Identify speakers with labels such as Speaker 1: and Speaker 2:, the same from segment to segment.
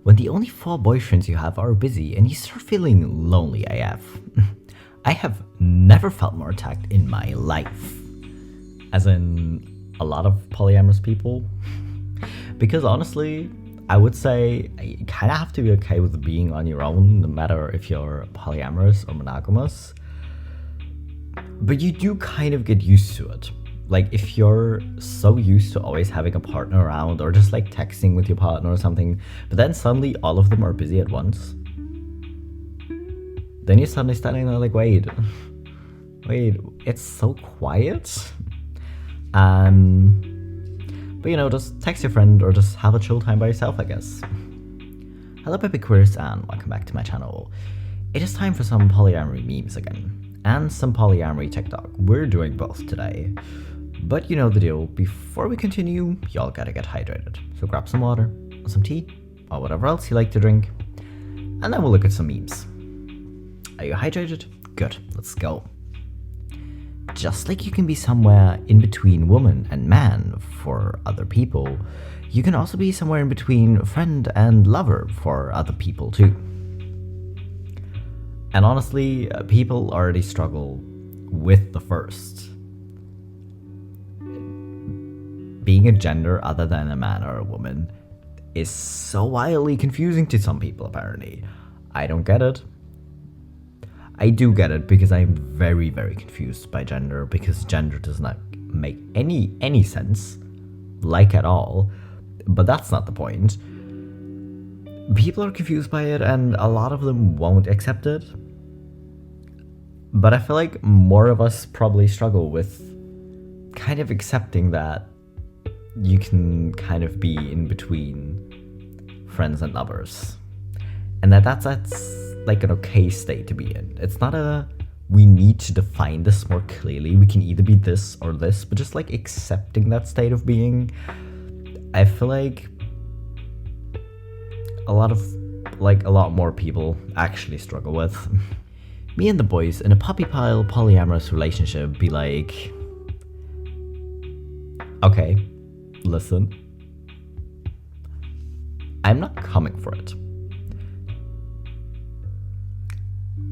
Speaker 1: when the only 4 boyfriends you have are busy and you start feeling lonely AF. I have never felt more attacked in my life. As in, a lot of polyamorous people. Because honestly, I would say you kind of have to be okay with being on your own, no matter if you're polyamorous or monogamous. But you do kind of get used to it. Like, if you're so used to always having a partner around or just like texting with your partner or something, but then suddenly all of them are busy at once, then you're suddenly standing there like, wait, it's so quiet. But just text your friend or just have a chill time by yourself, I guess. Hello, Pepe Queers, and welcome back to my channel. It is time for some polyamory memes again, and some polyamory TikTok. We're doing both today. But you know the deal, before we continue, y'all gotta get hydrated. So grab some water, or some tea, or whatever else you like to drink, and then we'll look at some memes. Are you hydrated? Good, let's go. Just like you can be somewhere in between woman and man for other people, you can also be somewhere in between friend and lover for other people too. And honestly, people already struggle with the first. Being a gender other than a man or a woman is so wildly confusing to some people, apparently. I don't get it. I do get it because I'm very, very confused by gender, because gender does not make any sense, like at all. But that's not the point. People are confused by it, and a lot of them won't accept it. But I feel like more of us probably struggle with kind of accepting that you can kind of be in between friends and lovers. And that's like an okay state to be in. It's not we need to define this more clearly. We can either be this or this, but just like accepting that state of being, I feel like a lot more people actually struggle with. Me and the boys in a puppy pile polyamorous relationship be like, okay, listen, I'm not coming for it.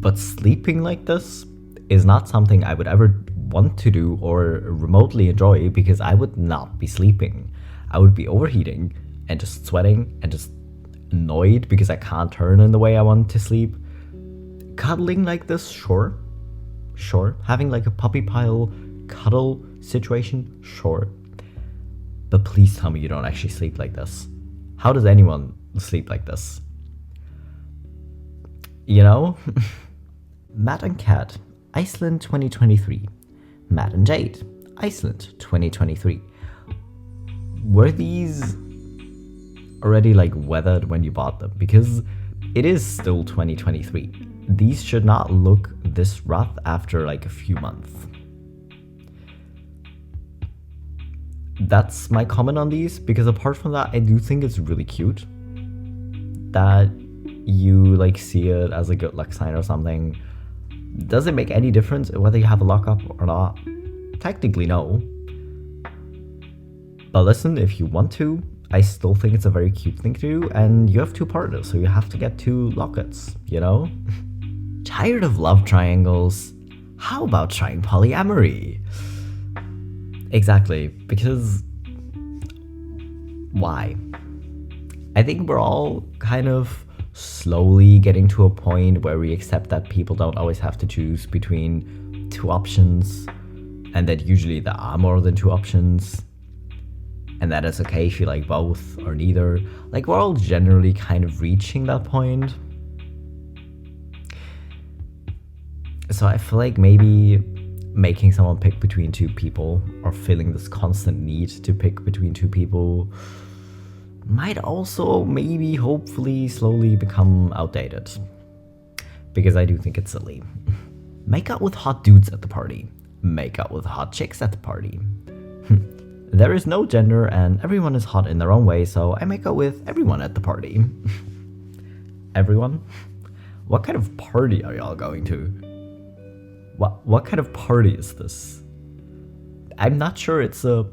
Speaker 1: But sleeping like this is not something I would ever want to do or remotely enjoy, because I would not be sleeping. I would be overheating and just sweating and just annoyed because I can't turn in the way I want to sleep. Cuddling like this, sure. Having like a puppy pile cuddle situation, sure. But please tell me you don't actually sleep like this. How does anyone sleep like this? You know? Matt and Kat, Iceland 2023. Matt and Jade, Iceland 2023. Were these already like weathered when you bought them? Because it is still 2023. These should not look this rough after like a few months. That's my comment on these, because apart from that, I do think it's really cute that you like see it as a good luck sign or something. Does it make any difference whether you have a lockup or not? Technically no. But listen, if you want to, I still think it's a very cute thing to do, and you have 2 partners, so you have to get 2 lockets, you know? Tired of love triangles? How about trying polyamory? Exactly, because why? I think we're all kind of slowly getting to a point where we accept that people don't always have to choose between 2 options, and that usually there are more than 2 options, and that it's okay if you like both or neither. Like, we're all generally kind of reaching that point. So I feel like maybe making someone pick between 2 people, or feeling this constant need to pick between 2 people, might also maybe hopefully slowly become outdated. Because I do think it's silly. Make out with hot dudes at the party. Make out with hot chicks at the party. There is no gender and everyone is hot in their own way, so I make out with everyone at the party. Everyone? What kind of party are y'all going to? What kind of party is this? I'm not sure it's a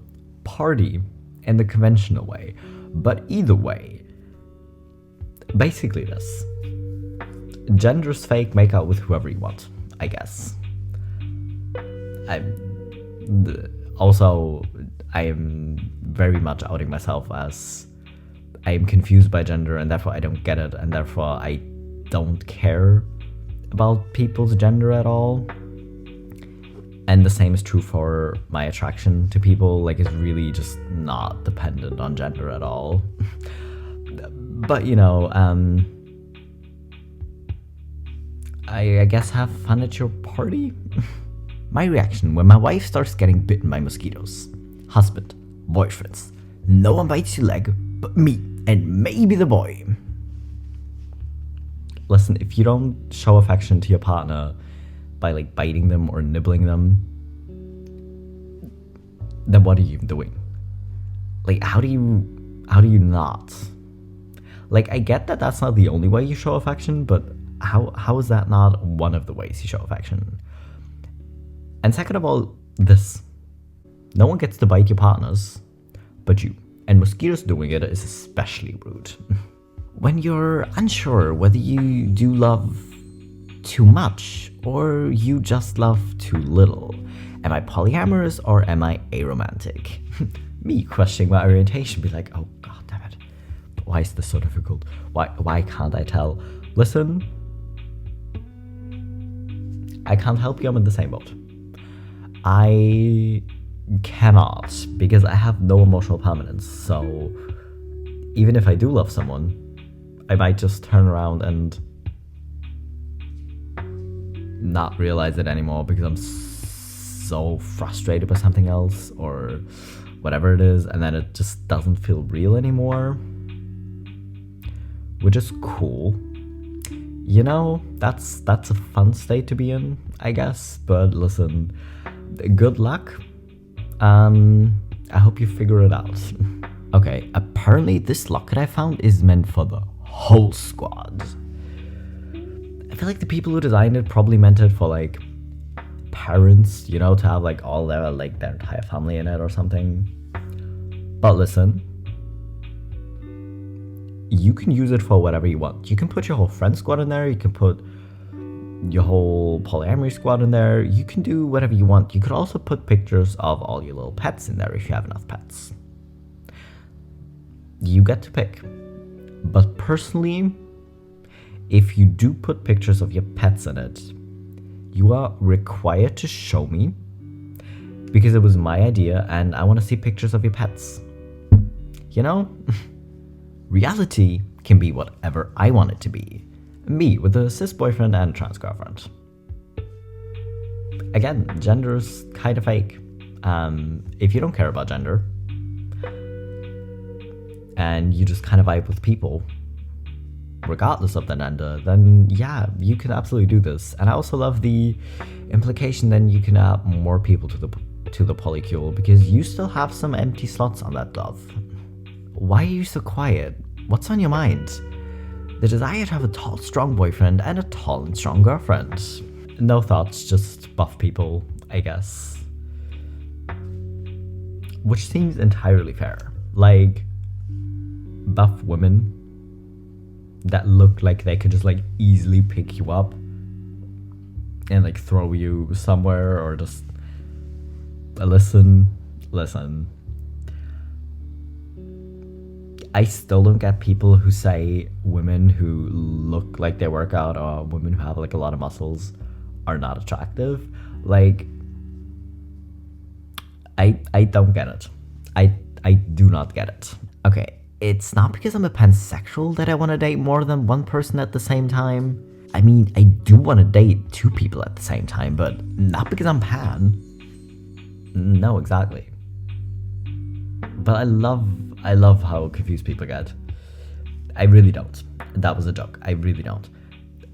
Speaker 1: party in the conventional way, but either way, Basically this. Gender's fake, make out with whoever you want, I guess. I am very much outing myself as I am confused by gender, and therefore I don't get it, and therefore I don't care about people's gender at all. And the same is true for my attraction to people. Like, it's really just not dependent on gender at all. But, you know, I guess have fun at your party? My reaction when my wife starts getting bitten by mosquitoes. Husband, boyfriends. No one bites your leg but me and maybe the boy. Listen, if you don't show affection to your partner by like biting them or nibbling them, then what are you doing? Like, how do you not? Like, I get that that's not the only way you show affection, but how is that not one of the ways you show affection? And second of all, this. No one gets to bite your partners but you. And mosquitoes doing it is especially rude. When you're unsure whether you do love too much or you just love too little. Am I polyamorous or am I aromantic? Me questioning my orientation, be like, oh god damn it. Why is this so difficult? Why can't I tell? Listen, I can't help you, I'm in the same boat. I cannot, because I have no emotional permanence. So even if I do love someone, I might just turn around and not realize it anymore because I'm so frustrated by something else or whatever it is, and then it just doesn't feel real anymore, which is cool. You know, that's a fun state to be in, I guess. But listen, good luck. I hope you figure it out. Okay, apparently this locket I found is meant for the whole squad. I feel like the people who designed it probably meant it for like parents, you know, to have like all their entire family in it or something. But listen, you can use it for whatever you want. You can put your whole friend squad in there, you can put your whole polyamory squad in there, you can do whatever you want. You could also put pictures of all your little pets in there if you have enough pets. You get to pick. But personally, if you do put pictures of your pets in it, you are required to show me, because it was my idea and I want to see pictures of your pets. You know, reality can be whatever I want it to be. Me with a cis boyfriend and a trans girlfriend. Again, gender is kind of fake. If you don't care about gender and you just kind of vibe with people regardless of the gender, then yeah, you can absolutely do this. And I also love the implication then you can add more people to the polycule, because you still have some empty slots on that glove. Why are you so quiet? What's on your mind? The desire to have a tall, strong boyfriend and a tall and strong girlfriend. No thoughts, just buff people, I guess. Which seems entirely fair. Like, buff women that look like they could just like easily pick you up and like throw you somewhere, or just listen. I still don't get people who say women who look like they work out or women who have like a lot of muscles are not attractive. Like, I don't get it. I do not get it. Okay, it's not because I'm a pansexual that I want to date more than one person at the same time. I mean, I do want to date two people at the same time, but not because I'm pan. No, exactly. But I love how confused people get. I really don't. That was a joke. I really don't.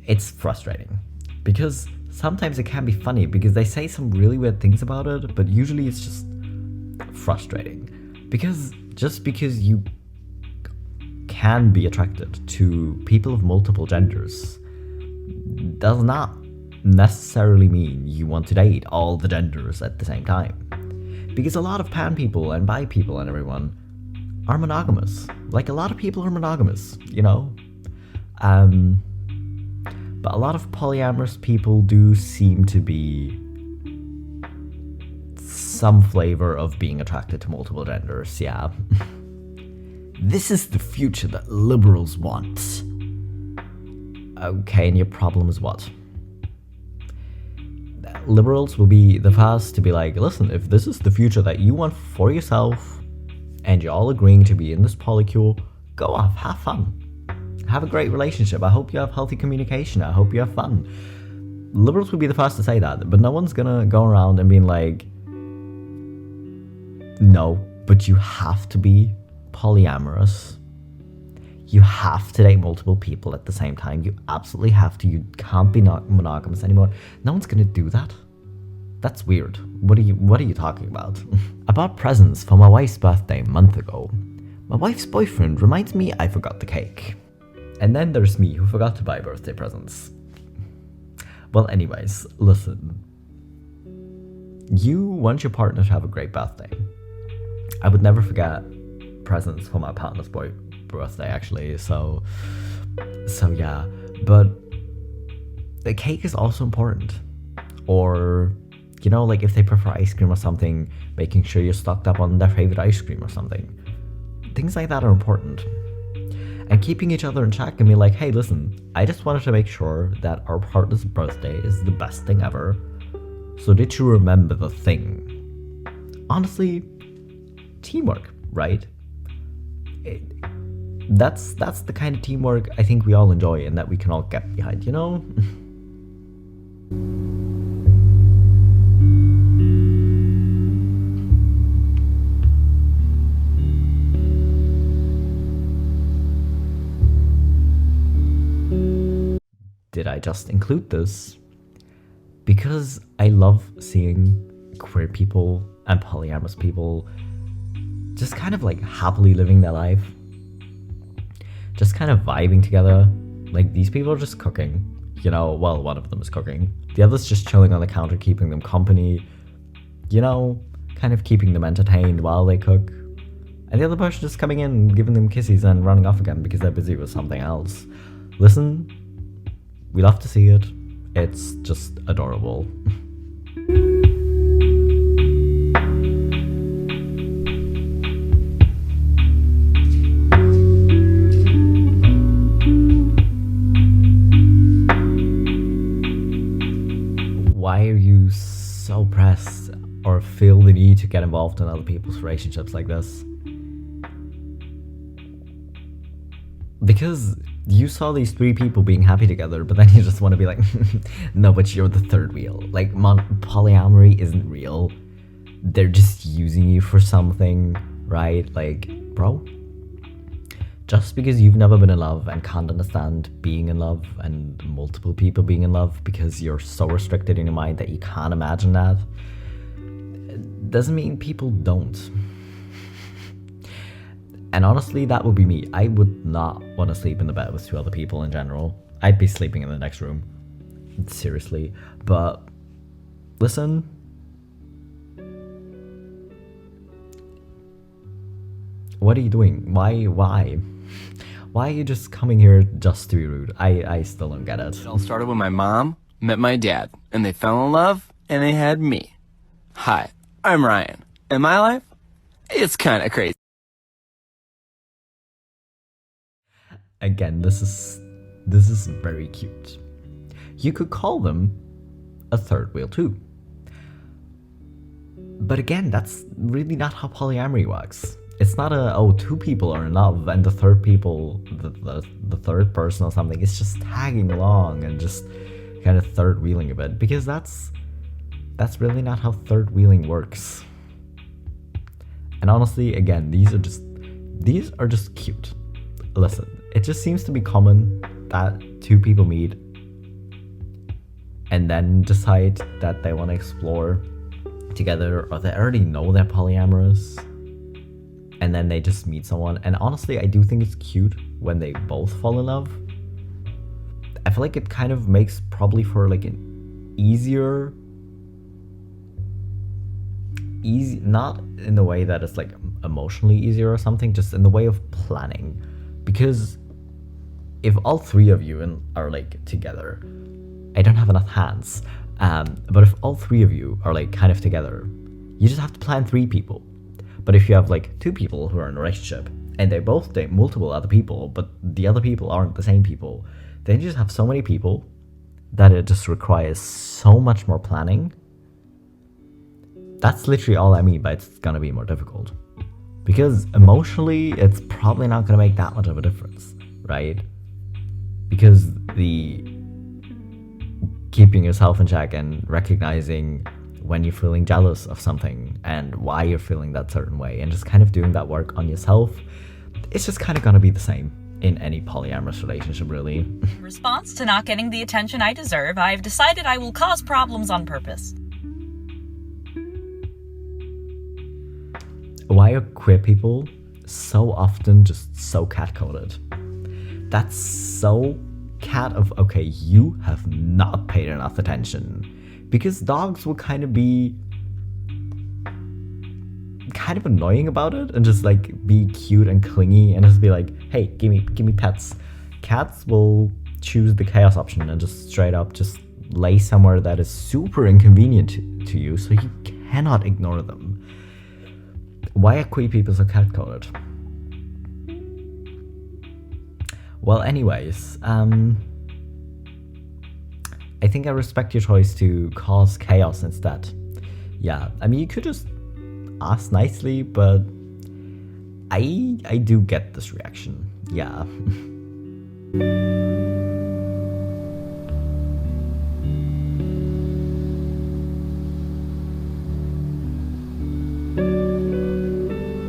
Speaker 1: It's frustrating. Because sometimes it can be funny because they say some really weird things about it, but usually it's just frustrating. Because just because you can be attracted to people of multiple genders does not necessarily mean you want to date all the genders at the same time. Because a lot of pan people and bi people and everyone are monogamous. Like, a lot of people are monogamous, you know? But a lot of polyamorous people do seem to be some flavor of being attracted to multiple genders, yeah. This is the future that liberals want. Okay, and your problem is what? Liberals will be the first to be like, listen, if this is the future that you want for yourself, and you're all agreeing to be in this polycule, go off, have fun. Have a great relationship. I hope you have healthy communication. I hope you have fun. Liberals would be the first to say that, but no one's gonna go around and being like, no, but you have to be polyamorous. You have to date multiple people at the same time. You absolutely have to. You can't be not monogamous anymore. No one's gonna do that. That's weird. What are you talking about? I bought presents for my wife's birthday a month ago. My wife's boyfriend reminds me I forgot the cake. And then there's me who forgot to buy birthday presents. Well, anyways, listen. You want your partner to have a great birthday. I would never forget presents for my partner's birthday, actually. So yeah. But the cake is also important. Or, you know, like if they prefer ice cream or something, making sure you're stocked up on their favorite ice cream or something. Things like that are important. And keeping each other in check and be like, hey, listen, I just wanted to make sure that our partner's birthday is the best thing ever. So did you remember the thing? Honestly, teamwork, right? That's the kind of teamwork I think we all enjoy and that we can all get behind, you know? Did I just include this? Because I love seeing queer people and polyamorous people just kind of like happily living their life. Just kind of vibing together. Like these people are just cooking. You know, well, one of them is cooking. The other's just chilling on the counter, keeping them company. You know, kind of keeping them entertained while they cook. And the other person just coming in, giving them kisses and running off again because they're busy with something else. Listen, we love to see it. It's just adorable. Why are you so pressed or feel the need to get involved in other people's relationships like this? Because you saw these three people being happy together, but then you just want to be like, no, but you're the third wheel. Like, polyamory isn't real. They're just using you for something, right? Like, bro, just because you've never been in love and can't understand being in love and multiple people being in love because you're so restricted in your mind that you can't imagine that, doesn't mean people don't. And honestly, that would be me. I would not want to sleep in the bed with two other people in general. I'd be sleeping in the next room. Seriously. But listen. What are you doing? Why? Why are you just coming here just to be rude? I still don't get it.
Speaker 2: It all started when my mom met my dad, and they fell in love, and they had me. Hi, I'm Ryan. And my life, it's kind of crazy.
Speaker 1: Again, this is very cute. You could call them a third wheel too. But again, that's really not how polyamory works. It's not two people are in love and the third people, the third person or something, it's just tagging along and just kind of third wheeling a bit, because that's really not how third wheeling works. And honestly, again, these are just cute. Listen, it just seems to be common that two people meet and then decide that they want to explore together, or they already know they're polyamorous and then they just meet someone. And honestly, I do think it's cute when they both fall in love. I feel like it kind of makes probably for like an easy, not in the way that it's like emotionally easier or something, just in the way of planning. Because if all three of you are like together, I don't have enough hands. But if all three of you are like kind of together, you just have to plan 3 people. But if you have like 2 people who are in a relationship and they both date multiple other people, but the other people aren't the same people, then you just have so many people that it just requires so much more planning. That's literally all I mean by it's gonna be more difficult. Because emotionally, it's probably not gonna make that much of a difference, right? Because the keeping yourself in check and recognizing when you're feeling jealous of something and why you're feeling that certain way and just kind of doing that work on yourself, it's just kind of gonna be the same in any polyamorous relationship, really.
Speaker 3: In response to not getting the attention I deserve, I've decided I will cause problems on purpose.
Speaker 1: Why are queer people so often just so catcoded? That's so cat of, okay, you have not paid enough attention. Because dogs will kind of be kind of annoying about it and just like be cute and clingy and just be like, hey, give me pets. Cats will choose the chaos option and just straight up just lay somewhere that is super inconvenient to you, so you cannot ignore them. Why are queer people so catcoded? Well, anyways, I think I respect your choice to cause chaos instead. Yeah, I mean, you could just ask nicely, but I do get this reaction. Yeah.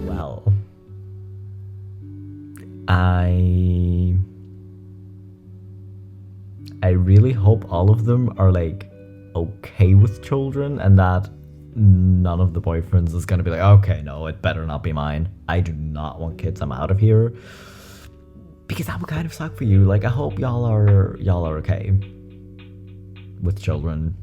Speaker 1: Well, I really hope all of them are like okay with children and that none of the boyfriends is gonna be like, okay, no, it better not be mine. I do not want kids. I'm out of here. Because that would kind of suck for you. Like, I hope y'all are okay with children.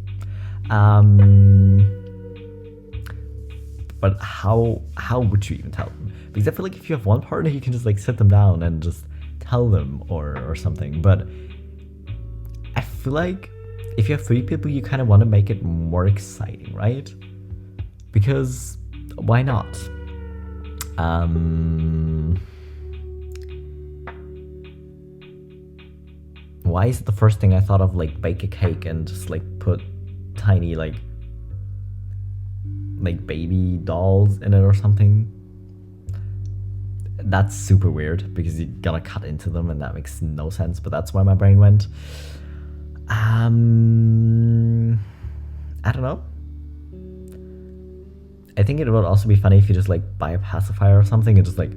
Speaker 1: But how would you even tell them? Because I feel like if you have one partner, you can just like sit them down and just tell them or something. But I feel like if you have 3 people, you kind of want to make it more exciting, right? Because why not? Why is it the first thing I thought of, like, bake a cake and just like put tiny like baby dolls in it or something? That's super weird because you gotta cut into them and that makes no sense, but that's where my brain went. I don't know. I think it would also be funny if you just like buy a pacifier or something and just like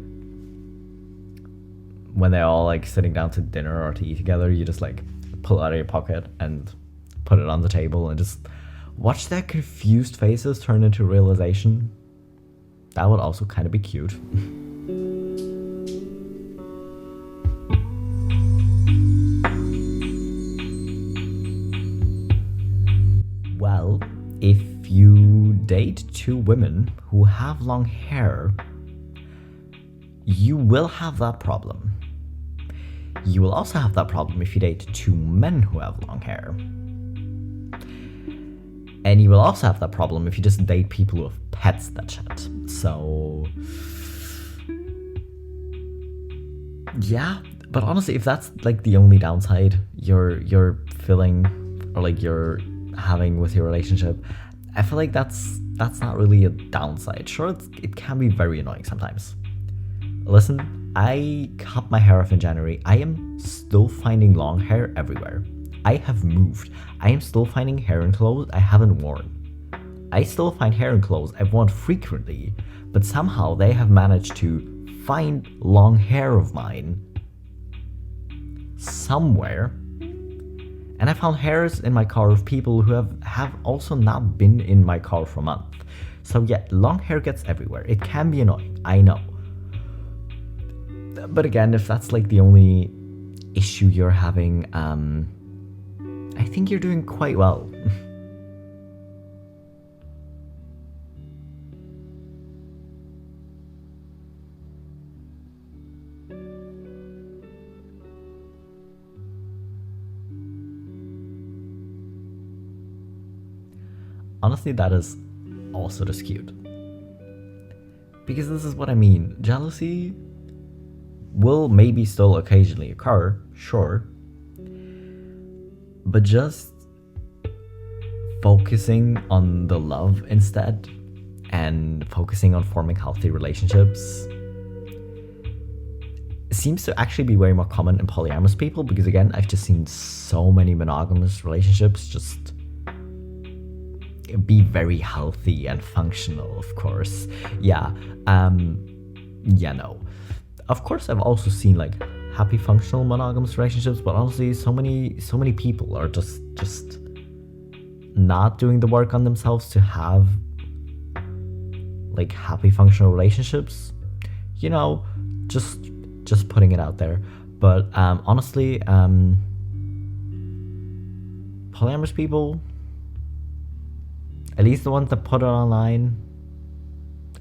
Speaker 1: when they're all like sitting down to dinner or to eat together, you just like pull it out of your pocket and put it on the table and just watch their confused faces turn into realization. That would also kind of be cute. Well, if you date 2 women who have long hair, you will have that problem. You will also have that problem if you date 2 men who have long hair. And you will also have that problem if you just date people who have pets that shed. So yeah, but honestly, if that's like the only downside you're feeling or like you're having with your relationship, I feel like that's not really a downside. Sure, it can be very annoying sometimes. Listen, I cut my hair off in January. I am still finding long hair everywhere. I have moved. I am still finding hair in clothes I haven't worn. I still find hair in clothes I've worn frequently, but somehow they have managed to find long hair of mine somewhere. And I found hairs in my car of people who have also not been in my car for a month. So yeah, long hair gets everywhere. It can be annoying, I know. But again, if that's like the only issue you're having, I think you're doing quite well. honestly, that is also just cute. Because this is what I mean. Jealousy will maybe still occasionally occur, sure. But just focusing on the love instead and focusing on forming healthy relationships seems to actually be way more common in polyamorous people, because again, I've just seen so many monogamous relationships just be very healthy and functional, of course. No. Of course, I've also seen like happy functional monogamous relationships, but honestly, so many people are just not doing the work on themselves to have like happy functional relationships. You know, just putting it out there. But honestly, polyamorous people, at least the ones that put it online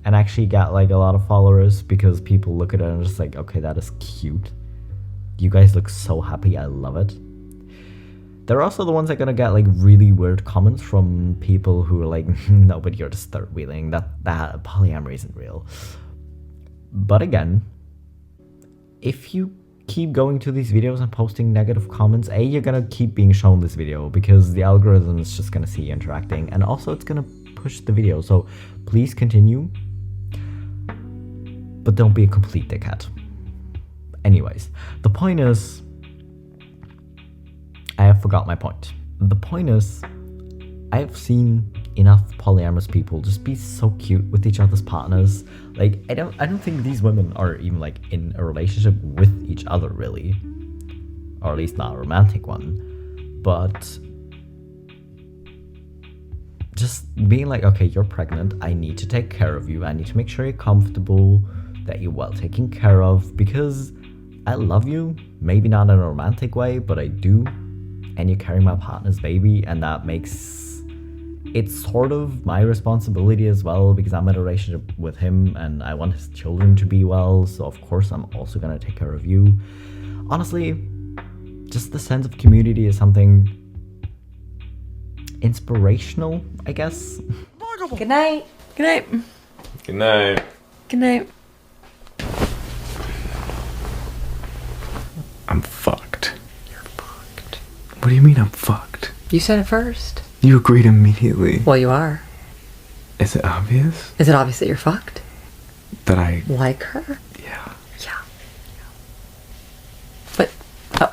Speaker 1: and actually got like a lot of followers, because people look at it and are just like, okay, that is cute. You guys look so happy. I love it. They're also the ones that are gonna get like really weird comments from people who are like, no, but you're just third wheeling. That polyamory isn't real. But again, if you keep going to these videos and posting negative comments, you're gonna keep being shown this video because the algorithm is just gonna see you interacting, and also it's gonna push the video. So please continue, but don't be a complete dickhead. Anyways, the point is, I have forgot my point. The point is, I've seen enough polyamorous people just be so cute with each other's partners. Like, I don't think these women are even like in a relationship with each other really, or at least not a romantic one. But just being like, okay, you're pregnant, I need to take care of you, I need to make sure you're comfortable, that you're well taken care of, because I love you, maybe not in a romantic way, but I do, and you're carrying my partner's baby, and that makes it sort of my responsibility as well, because I'm in a relationship with him and I want his children to be well, so of course I'm also gonna take care of you. Honestly, just the sense of community is something inspirational, I guess.
Speaker 4: Good night. Good night.
Speaker 5: Good night.
Speaker 4: Good night.
Speaker 5: I'm fucked. You're fucked. What do you mean I'm fucked?
Speaker 4: You said it first.
Speaker 5: You agreed immediately.
Speaker 4: Well, you are.
Speaker 5: Is it obvious?
Speaker 4: Is it obvious that you're fucked?
Speaker 5: That I...
Speaker 4: Like her?
Speaker 5: Yeah.
Speaker 4: Yeah. But,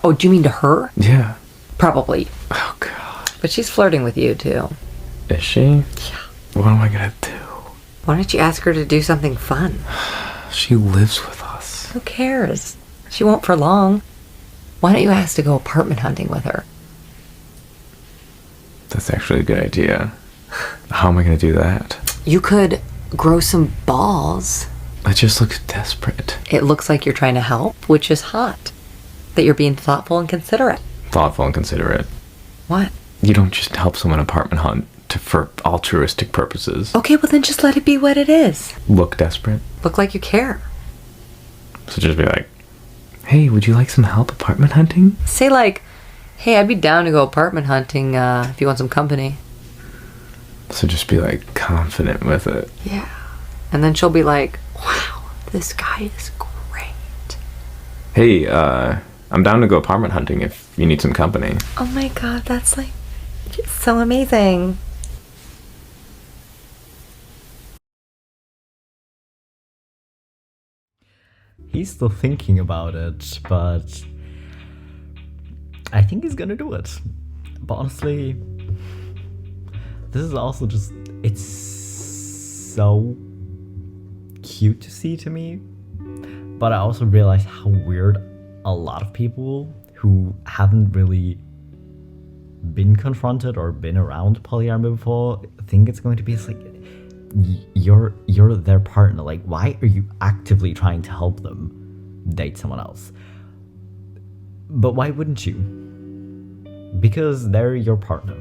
Speaker 4: oh, do you mean to her?
Speaker 5: Yeah.
Speaker 4: Probably.
Speaker 5: Oh, God.
Speaker 4: But she's flirting with you, too.
Speaker 5: Is she?
Speaker 4: Yeah.
Speaker 5: What am I gonna do?
Speaker 4: Why don't you ask her to do something fun?
Speaker 5: She lives with us.
Speaker 4: Who cares? She won't for long. Why don't you ask to go apartment hunting with her?
Speaker 5: That's actually a good idea. How am I gonna do that?
Speaker 4: You could grow some balls.
Speaker 5: It just looks desperate.
Speaker 4: It looks like you're trying to help, which is hot. That you're being thoughtful and considerate.
Speaker 5: Thoughtful and considerate.
Speaker 4: What?
Speaker 5: You don't just help someone apartment hunt for altruistic purposes.
Speaker 4: Okay, well then just let it be what it is.
Speaker 5: Look desperate.
Speaker 4: Look like you care.
Speaker 5: So just be like, hey, would you like some help apartment hunting?
Speaker 4: Say like, hey, I'd be down to go apartment hunting if you want some company.
Speaker 5: So just be like confident with it.
Speaker 4: Yeah. And then she'll be like, wow, this guy is great.
Speaker 5: Hey, I'm down to go apartment hunting if you need some company.
Speaker 4: Oh my God, that's like so amazing.
Speaker 1: He's still thinking about it, but I think he's gonna do it. But honestly, this is also just, it's so cute to see to me. But I also realize how weird a lot of people who haven't really been confronted or been around polyamory before think it's going to be. It's like, you're their partner. Like, why are you actively trying to help them date someone else? But why wouldn't you? Because they're your partner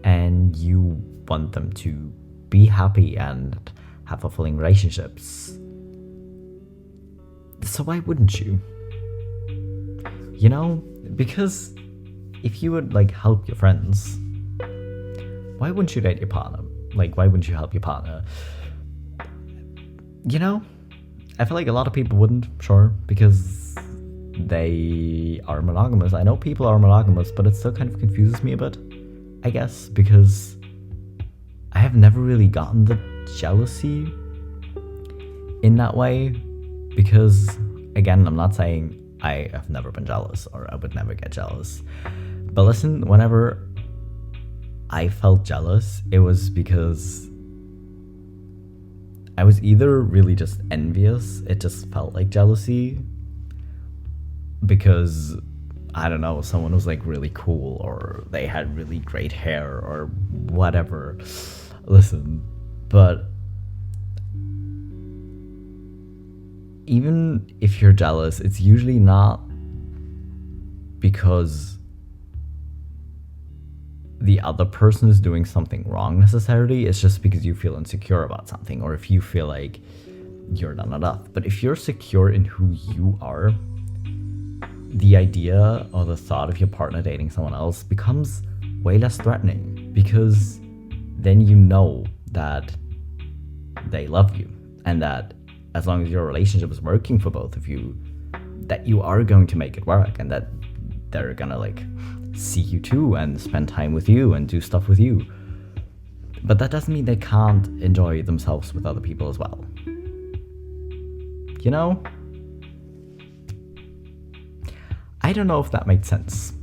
Speaker 1: and you want them to be happy and have fulfilling relationships. So why wouldn't you? You know, because if you would like help your friends, why wouldn't you date your partner? Like, why wouldn't you help your partner? You know, I feel like a lot of people wouldn't, sure, because they are monogamous. I know people are monogamous, but it still kind of confuses me a bit, I guess, because I have never really gotten the jealousy in that way. Because, again, I'm not saying I have never been jealous or I would never get jealous. But listen, whenever I felt jealous, it was because I was either really just envious, it just felt like jealousy, because, I don't know, someone was like really cool or they had really great hair or whatever. Listen, but even if you're jealous, it's usually not because the other person is doing something wrong necessarily. It's just because you feel insecure about something, or if you feel like you're not enough. But if you're secure in who you are, the idea or the thought of your partner dating someone else becomes way less threatening, because then you know that they love you, and that as long as your relationship is working for both of you, that you are going to make it work, and that they're gonna like see you too and spend time with you and do stuff with you. But that doesn't mean they can't enjoy themselves with other people as well. You know? I don't know if that makes sense.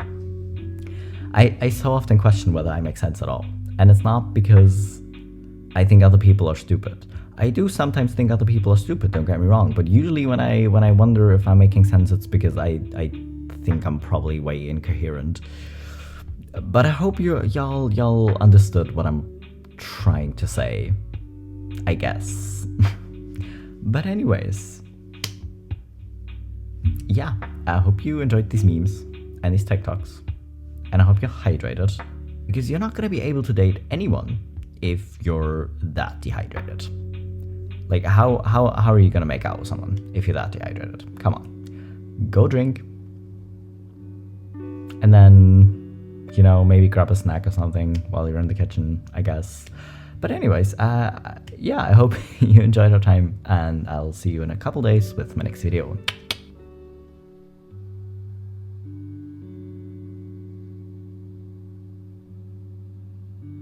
Speaker 1: I so often question whether I make sense at all. And it's not because I think other people are stupid. I do sometimes think other people are stupid, don't get me wrong, but usually when I wonder if I'm making sense, it's because I think I'm probably way incoherent. But I hope y'all understood what I'm trying to say, I guess. But anyways, yeah, I hope you enjoyed these memes and these TikToks, and I hope you're hydrated, because you're not gonna be able to date anyone if you're that dehydrated. Like, how are you gonna make out with someone if you're that dehydrated? Come on, go drink, and then, you know, maybe grab a snack or something while you're in the kitchen, I guess. But anyways, yeah, I hope you enjoyed our time, and I'll see you in a couple days with my next video.